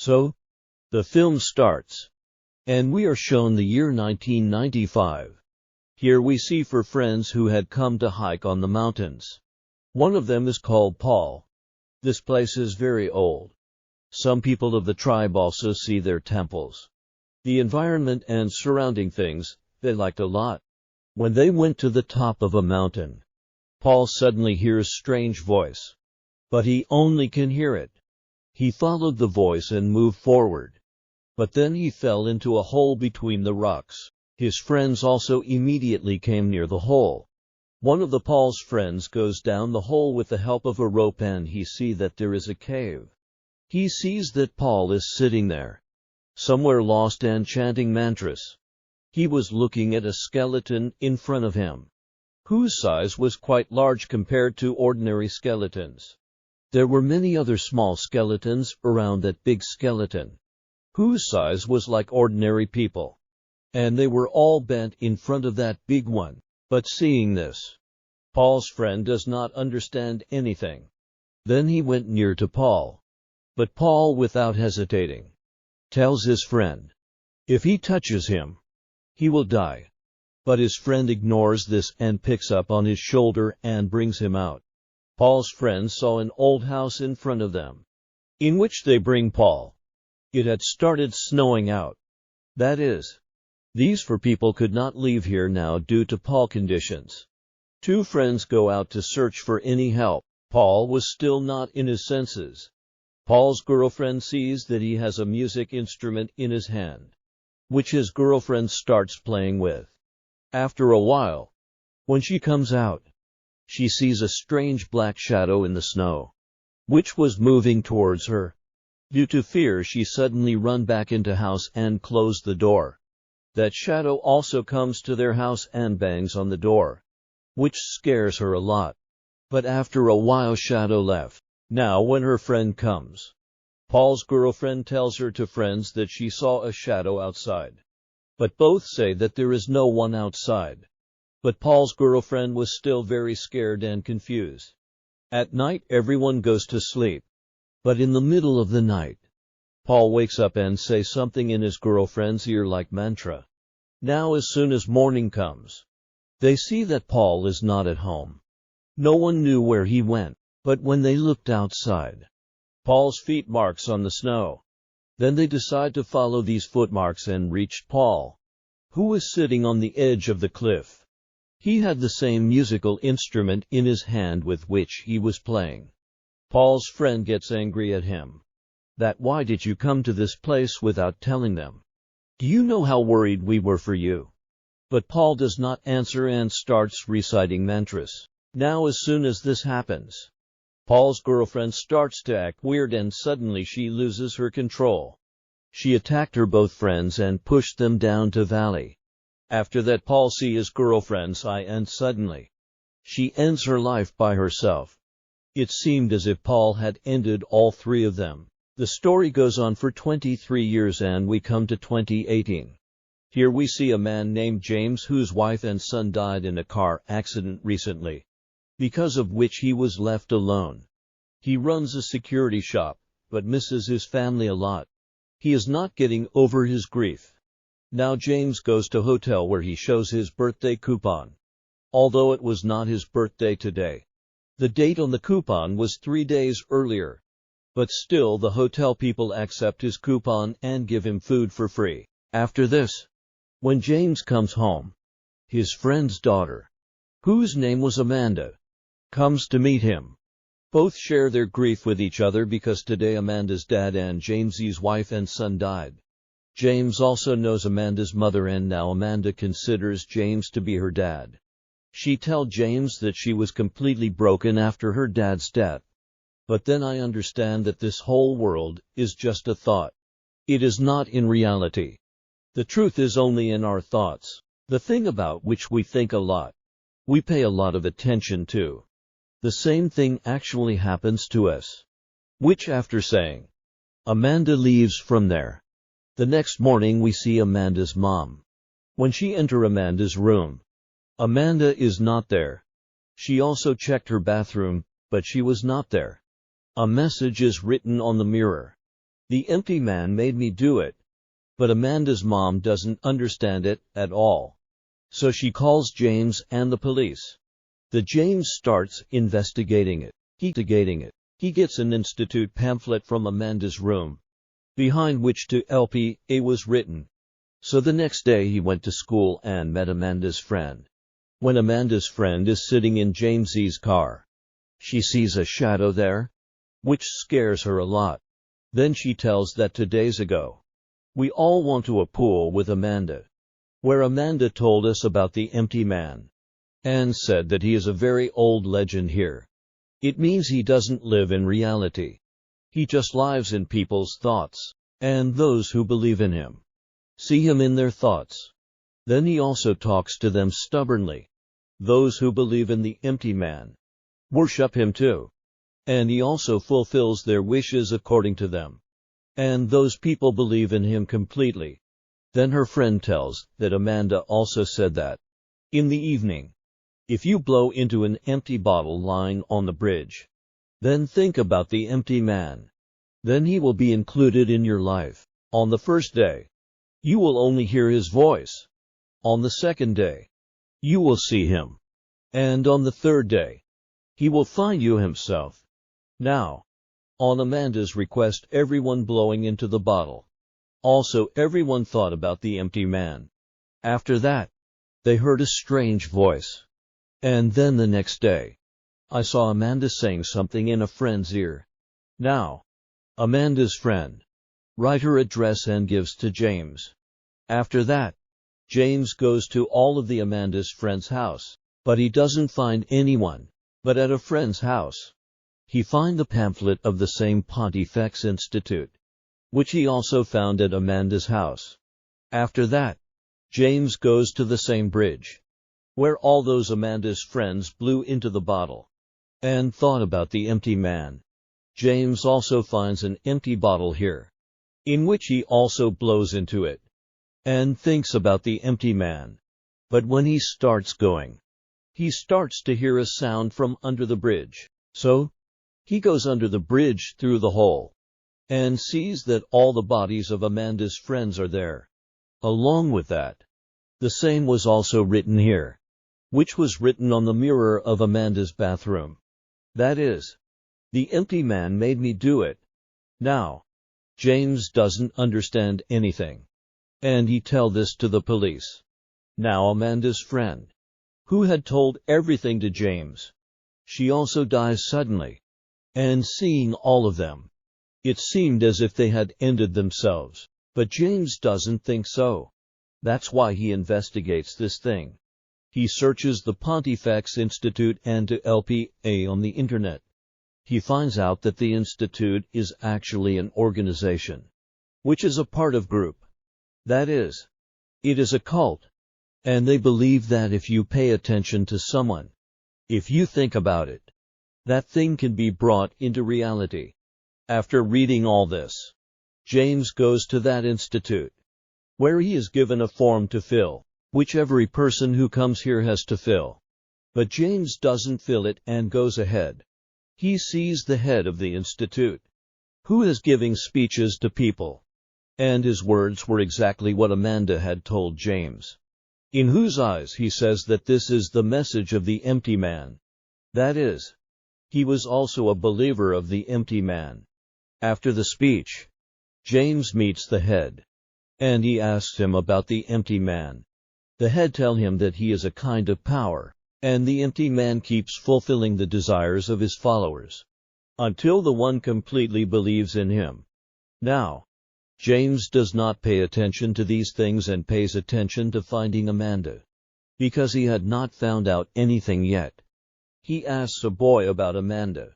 So, the film starts, and we are shown the year 1995. Here we see 4 friends who had come to hike on the mountains. One of them is called Paul. This place is very old. Some people of the tribe also see their temples. The environment and surrounding things they liked a lot. When they went to the top of a mountain, Paul suddenly hears a strange voice. But he only can hear it. He followed the voice and moved forward. But then he fell into a hole between the rocks. His friends also immediately came near the hole. One of Paul's friends goes down the hole with the help of a rope, and he sees that there is a cave. He sees that Paul is sitting there, somewhere lost and chanting mantras. He was looking at a skeleton in front of him, whose size was quite large compared to ordinary skeletons. There were many other small skeletons around that big skeleton, whose size was like ordinary people, and they were all bent in front of that big one. But seeing this, Paul's friend does not understand anything. Then he went near to Paul. But Paul, without hesitating, tells his friend, if he touches him, he will die. But his friend ignores this and picks up on his shoulder and brings him out. Paul's friends saw an old house in front of them, in which they bring Paul. It had started snowing out. That is, these 4 people could not leave here now due to Paul conditions. 2 friends go out to search for any help. Paul was still not in his senses. Paul's girlfriend sees that he has a music instrument in his hand, which his girlfriend starts playing with. After a while, when she comes out, she sees a strange black shadow in the snow, which was moving towards her. Due to fear, she suddenly runs back into house and closes the door. That shadow also comes to their house and bangs on the door, which scares her a lot. But after a while, shadow left. Now when her friend comes, Paul's girlfriend tells her 2 friends that she saw a shadow outside. But both say that there is no one outside. But Paul's girlfriend was still very scared and confused. At night everyone goes to sleep. But in the middle of the night, Paul wakes up and says something in his girlfriend's ear like mantra. Now as soon as morning comes, they see that Paul is not at home. No one knew where he went. But when they looked outside, Paul's feet marks on the snow. Then they decide to follow these footmarks and reached Paul, who was sitting on the edge of the cliff. He had the same musical instrument in his hand with which he was playing. Paul's friend gets angry at him. That why did you come to this place without telling them? Do you know how worried we were for you? But Paul does not answer and starts reciting mantras. Now as soon as this happens, Paul's girlfriend starts to act weird and suddenly she loses her control. She attacked her both friends and pushed them down to valley. After that, Paul sees his girlfriend's eye and suddenly she ends her life by herself. It seemed as if Paul had ended all 3 of them. The story goes on for 23 years and we come to 2018. Here we see a man named James whose wife and son died in a car accident recently, because of which he was left alone. He runs a security shop, but misses his family a lot. He is not getting over his grief. Now James goes to a hotel where he shows his birthday coupon, although it was not his birthday today. The date on the coupon was 3 days earlier. But still the hotel people accept his coupon and give him food for free. After this, when James comes home, his friend's daughter, whose name was Amanda, comes to meet him. Both share their grief with each other because today Amanda's dad and James's wife and son died. James also knows Amanda's mother and now Amanda considers James to be her dad. She tells James that she was completely broken after her dad's death. But then I understand that this whole world is just a thought. It is not in reality. The truth is only in our thoughts, the thing about which we think a lot, we pay a lot of attention to. The same thing actually happens to us. Which after saying, Amanda leaves from there. The next morning we see Amanda's mom. When she enters Amanda's room, Amanda is not there. She also checked her bathroom, but she was not there. A message is written on the mirror. The empty man made me do it. But Amanda's mom doesn't understand it at all. So she calls James and the police. The James starts investigating it. He gets an institute pamphlet from Amanda's room, behind which to LPA was written. So the next day he went to school and met Amanda's friend. When Amanda's friend is sitting in James's car, she sees a shadow there, which scares her a lot. Then she tells that 2 days ago, we all went to a pool with Amanda, where Amanda told us about the empty man, and said that he is a very old legend here. It means he doesn't live in reality. He just lives in people's thoughts, and those who believe in him see him in their thoughts. Then he also talks to them stubbornly. Those who believe in the empty man worship him too, and he also fulfills their wishes according to them. And those people believe in him completely. Then her friend tells that Amanda also said that, in the evening, if you blow into an empty bottle lying on the bridge, then think about the empty man. Then he will be included in your life. On the first day, you will only hear his voice. On the second day, you will see him. And on the third day, he will find you himself. Now, on Amanda's request, everyone blowing into the bottle. Also, everyone thought about the empty man. After that, they heard a strange voice. And then the next day, I saw Amanda saying something in a friend's ear. Now, Amanda's friend write her address and gives to James. After that, James goes to all of the Amanda's friends' house, but he doesn't find anyone. But at a friend's house, he finds the pamphlet of the same Pontifex Institute, which he also found at Amanda's house. After that, James goes to the same bridge, where all those Amanda's friends blew into the bottle, and thought about the empty man. James also finds an empty bottle here, in which he also blows into it, and thinks about the empty man. But when he starts going, he starts to hear a sound from under the bridge. So, he goes under the bridge through the hole, and sees that all the bodies of Amanda's friends are there. Along with that, the same was also written here, which was written on the mirror of Amanda's bathroom. That is, the empty man made me do it. Now, James doesn't understand anything, and he tells this to the police. Now Amanda's friend, who had told everything to James, she also dies suddenly. And seeing all of them, it seemed as if they had ended themselves. But James doesn't think so. That's why he investigates this thing. He searches the Pontifex Institute and to LPA on the internet. He finds out that the institute is actually an organization, which is a part of group. That is, it is a cult. And they believe that if you pay attention to someone, if you think about it, that thing can be brought into reality. After reading all this, James goes to that institute, where he is given a form to fill, which every person who comes here has to fill. But James doesn't fill it and goes ahead. He sees the head of the institute, who is giving speeches to people. And his words were exactly what Amanda had told James, in whose eyes he says that this is the message of the empty man. That is, he was also a believer of the empty man. After the speech, James meets the head, and he asks him about the empty man. The head tells him that he is a kind of power, and the empty man keeps fulfilling the desires of his followers, until the one completely believes in him. Now, James does not pay attention to these things and pays attention to finding Amanda, because he had not found out anything yet. He asks a boy about Amanda,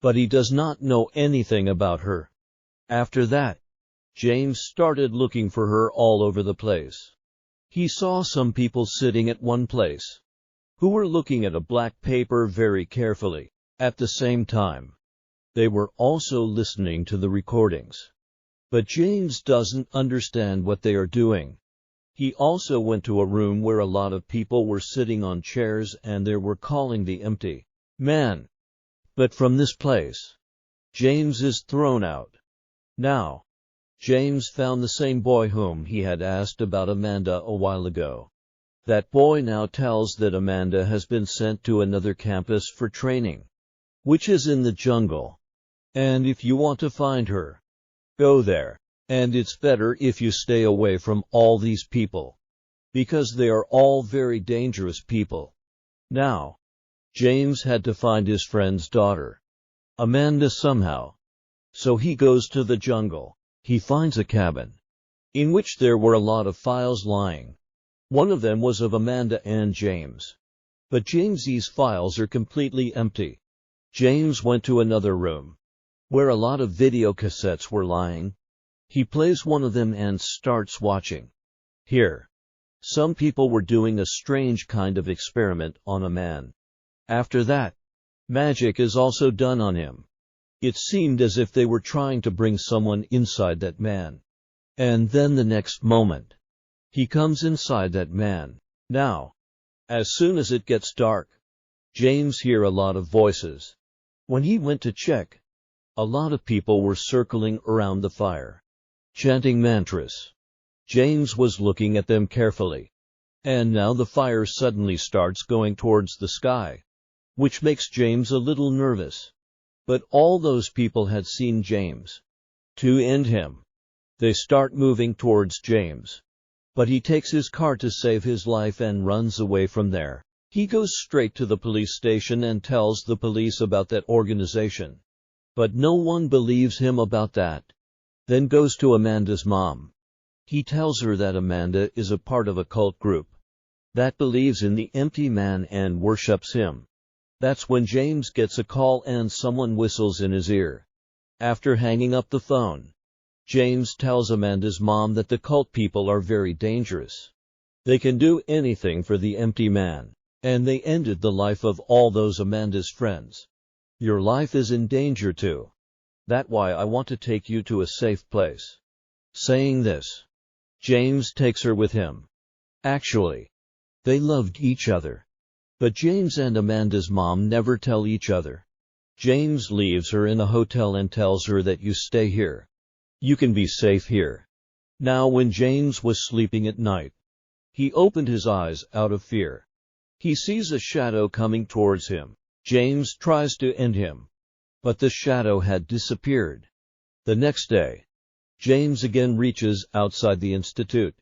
but he does not know anything about her. After that, James started looking for her all over the place. He saw some people sitting at one place, who were looking at a black paper very carefully. At the same time, they were also listening to the recordings. But James doesn't understand what they are doing. He also went to a room where a lot of people were sitting on chairs and they were calling the empty man. But from this place, James is thrown out. Now, James found the same boy whom he had asked about Amanda a while ago. That boy now tells that Amanda has been sent to another campus for training, which is in the jungle. And if you want to find her, go there. And it's better if you stay away from all these people, because they are all very dangerous people. Now, James had to find his friend's daughter, Amanda, somehow. So he goes to the jungle. He finds a cabin, in which there were a lot of files lying. One of them was of Amanda and James. But James's files are completely empty. James went to another room, where a lot of video cassettes were lying. He plays one of them and starts watching. Here, some people were doing a strange kind of experiment on a man. After that, magic is also done on him. It seemed as if they were trying to bring someone inside that man. And then the next moment, he comes inside that man. Now, as soon as it gets dark, James hears a lot of voices. When he went to check, a lot of people were circling around the fire, chanting mantras. James was looking at them carefully. And now the fire suddenly starts going towards the sky, which makes James a little nervous. But all those people had seen James. To end him, they start moving towards James. But he takes his car to save his life and runs away from there. He goes straight to the police station and tells the police about that organization. But no one believes him about that. Then goes to Amanda's mom. He tells her that Amanda is a part of a cult group that believes in the empty man and worships him. That's when James gets a call and someone whistles in his ear. After hanging up the phone, James tells Amanda's mom that the cult people are very dangerous. They can do anything for the empty man, and they ended the life of all those Amanda's friends. Your life is in danger too. That's why I want to take you to a safe place. Saying this, James takes her with him. Actually, they loved each other. But James and Amanda's mom never tell each other. James leaves her in a hotel and tells her that you stay here. You can be safe here. Now when James was sleeping at night, he opened his eyes out of fear. He sees a shadow coming towards him. James tries to end him, but the shadow had disappeared. The next day, James again reaches outside the institute.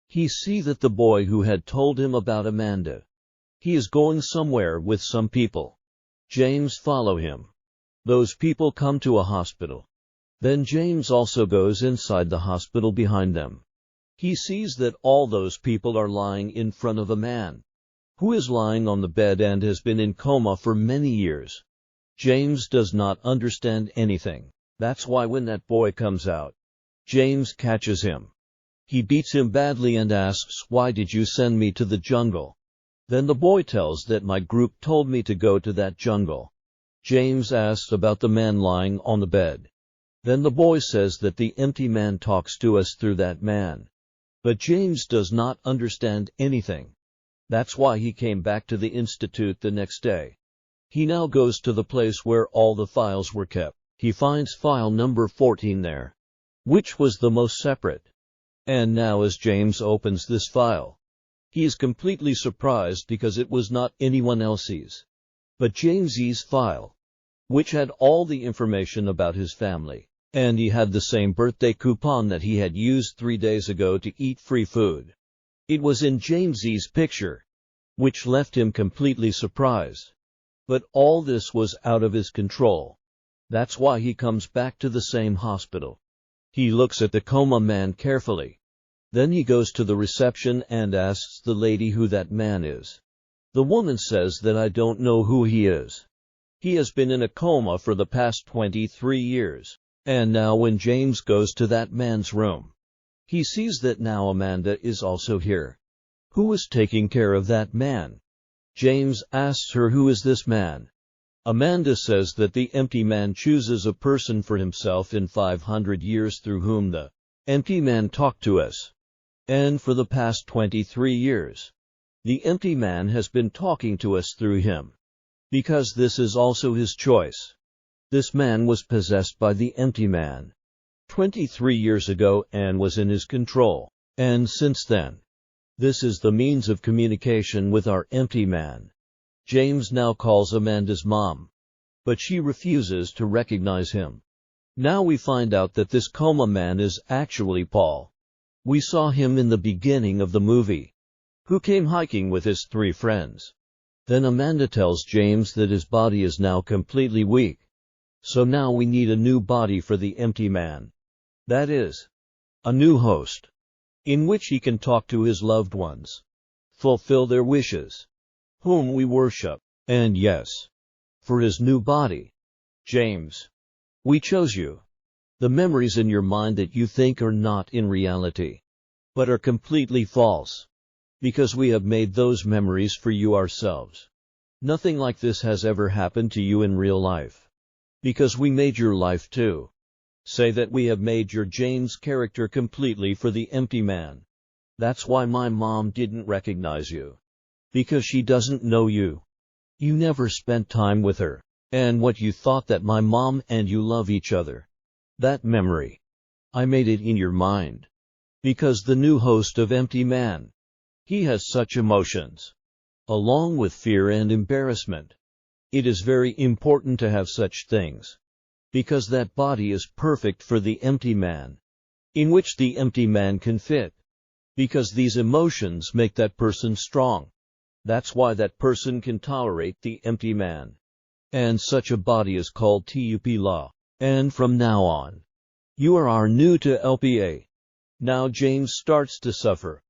He sees that the boy who had told him about Amanda, he is going somewhere with some people. James follows him. Those people come to a hospital. Then James also goes inside the hospital behind them. He sees that all those people are lying in front of a man, who is lying on the bed and has been in coma for many years. James does not understand anything. That's why when that boy comes out, James catches him. He beats him badly and asks, "Why did you send me to the jungle?" Then the boy tells that my group told me to go to that jungle. James asks about the man lying on the bed. Then the boy says that the empty man talks to us through that man. But James does not understand anything. That's why he came back to the institute the next day. He now goes to the place where all the files were kept. He finds file number 14 there, which was the most separate. And now as James opens this file, he is completely surprised because it was not anyone else's, but James's file, which had all the information about his family. And he had the same birthday coupon that he had used 3 days ago to eat free food. It was in James's picture, which left him completely surprised. But all this was out of his control. That's why he comes back to the same hospital. He looks at the coma man carefully. Then he goes to the reception and asks the lady who that man is. The woman says that I don't know who he is. He has been in a coma for the past 23 years. And now when James goes to that man's room, he sees that now Amanda is also here. Who is taking care of that man? James asks her, who is this man? Amanda says that the empty man chooses a person for himself in 500 years through whom the empty man talked to us. And for the past 23 years, the empty man has been talking to us through him. Because this is also his choice. This man was possessed by the empty man. 23 years ago and was in his control. And since then, this is the means of communication with our empty man. James now calls Amanda's mom, but she refuses to recognize him. Now we find out that this coma man is actually Paul. We saw him in the beginning of the movie, who came hiking with his 3 friends. Then Amanda tells James that his body is now completely weak. So now we need a new body for the empty man. That is, a new host, in which he can talk to his loved ones, fulfill their wishes, whom we worship, and yes, for his new body. James, we chose you. The memories in your mind that you think are not in reality, but are completely false, because we have made those memories for you ourselves. Nothing like this has ever happened to you in real life, because we made your life too. Say that we have made your James character completely for the empty man. That's why my mom didn't recognize you, because she doesn't know you. You never spent time with her, and what you thought that my mom and you love each other. That memory, I made it in your mind, because the new host of empty man, he has such emotions, along with fear and embarrassment. It is very important to have such things, because that body is perfect for the empty man, in which the empty man can fit, because these emotions make that person strong. That's why that person can tolerate the empty man. And such a body is called TUP. And from now on, you are our new to LPA. Now James starts to suffer.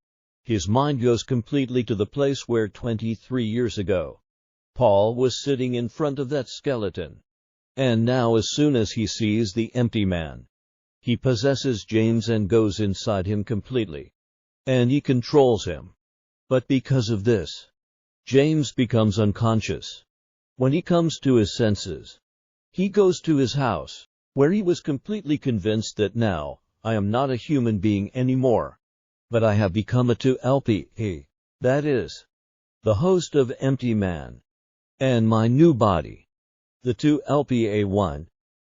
His mind goes completely to the place where 23 years ago, Paul was sitting in front of that skeleton. And now as soon as he sees the empty man, he possesses James and goes inside him completely. And he controls him. But because of this, James becomes unconscious. When he comes to his senses, he goes to his house, where he was completely convinced that now, I am not a human being anymore, but I have become a 2LPA, that is, the host of empty man. And my new body, the 2LPA1,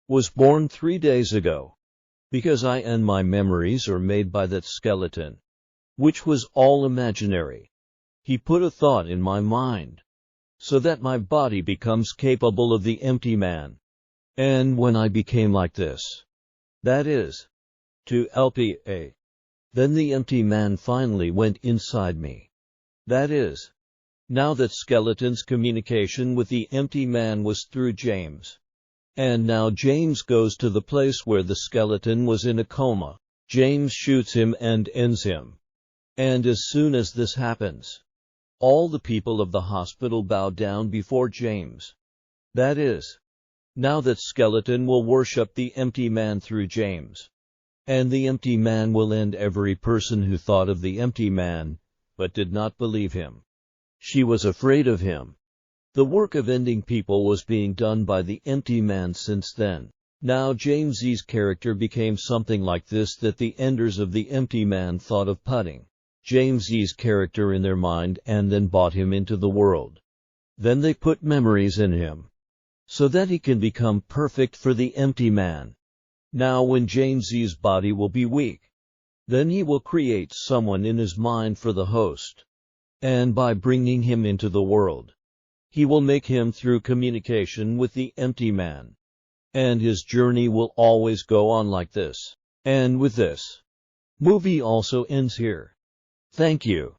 was born 3 days ago, because I and my memories are made by that skeleton, which was all imaginary. He put a thought in my mind, so that my body becomes capable of the empty man. And when I became like this, that is, 2LPA, then the empty man finally went inside me. That is, now that skeleton's communication with the empty man was through James. And now James goes to the place where the skeleton was in a coma. James shoots him and ends him. And as soon as this happens, all the people of the hospital bow down before James. That is, now that skeleton will worship the empty man through James. And the empty man will end every person who thought of the empty man, but did not believe him. She was afraid of him. The work of ending people was being done by the empty man since then. Now James's character became something like this, that the enders of the empty man thought of putting James's character in their mind and then brought him into the world. Then they put memories in him, so that he can become perfect for the empty man. Now when James's body will be weak, then he will create someone in his mind for the host. And by bringing him into the world, he will make him through communication with the empty man. And his journey will always go on like this. And with this, movie also ends here. Thank you.